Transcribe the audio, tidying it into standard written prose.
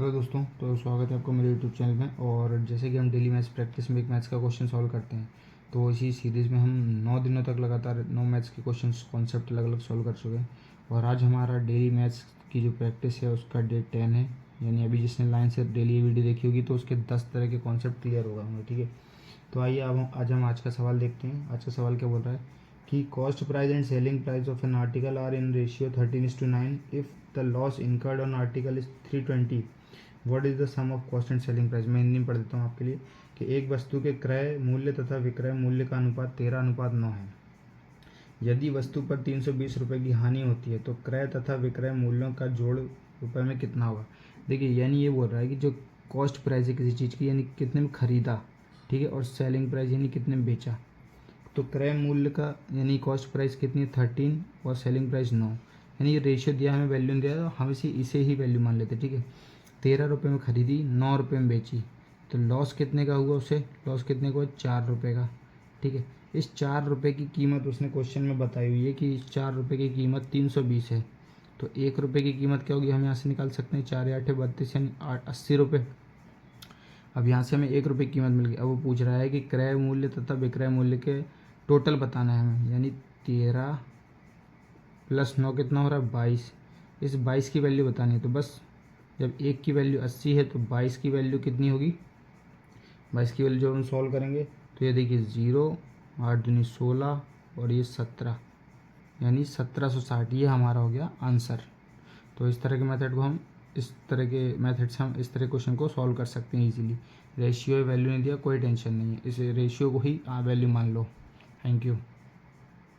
Hello दोस्तों, तो स्वागत है आपको मेरे यूट्यूब चैनल में। और जैसे कि हम डेली मैथ्स प्रैक्टिस में एक मैथ्स का क्वेश्चन सॉल्व करते हैं, तो इसी सीरीज़ में हम 9 दिनों तक लगातार 9 मैथ्स के क्वेश्चन कॉन्सेप्ट अलग अलग सॉल्व कर चुके हैं। और आज हमारा डेली मैथ्स की जो प्रैक्टिस है उसका डे 10 है। यानी अभी जिसने लाइन से डेली ये वीडियो देखी होगी तो उसके 10 तरह के कॉन्सेप्ट क्लियर होगा हमें। ठीक है, तो आइए अब आज हम आज का सवाल देखते हैं। आज का सवाल क्या बोल रहा है कि cost price and selling price of an article are in ratio 13:9 if the loss incurred on article is 320। What is the sum of cost and selling price. मैं हिंदी में पढ़ देता हूँ आपके लिए कि एक वस्तु के क्रय मूल्य तथा विक्रय मूल्य का अनुपात 13:9 है। यदि वस्तु पर 320 रुपये की हानि होती है तो क्रय तथा विक्रय मूल्यों का जोड़ रुपये में कितना होगा। देखिए, यानी ये बोल रहा है कि जो कॉस्ट प्राइस है किसी चीज़ की, यानी कितने में खरीदा, ठीक है, और सेलिंग प्राइस यानी कितने में बेचा। तो क्रय मूल्य का यानी कॉस्ट प्राइस कितनी है 13 और सेलिंग प्राइस 9। यानी ये रेशियो दिया, हमें वैल्यू दिया, तो हम इसे ही वैल्यू मान लेते। ठीक है, 13 रुपये में खरीदी, 9 रुपये में बेची, तो लॉस कितने का हुआ उसे, लॉस कितने का हुआ 4 रुपये का। ठीक है, इस 4 रुपये की कीमत उसने क्वेश्चन में बताई हुई है कि इस 4 रुपये की कीमत 320 है। तो 1 रुपये की कीमत क्या होगी, हम यहाँ से निकाल सकते हैं 4 या 8 32 यानी 80 रुपये। अब यहाँ से हमें 1 रुपये की कीमत मिल गई। अब वो पूछ रहा है कि क्रय मूल्य तथा विक्रय मूल्य के टोटल बताना है हमें, यानी 13 + 9 कितना हो रहा है 22। इस 22 की वैल्यू बतानी है। तो बस जब 1 की वैल्यू 80 है तो 22 की वैल्यू कितनी होगी, 22 की वैल्यू जब हम सॉल्व करेंगे तो ये देखिए 0 8 दूनी 16 और ये 17, यानी 1760। ये हमारा हो गया आंसर। तो इस तरह के मेथड को हम इस तरह के मेथड से हम इस तरह क्वेश्चन को सॉल्व कर सकते हैं इजीली। रेशियो वैल्यू नहीं दिया, कोई टेंशन नहीं है, इस रेशियो को ही वैल्यू मान लो। Thank you.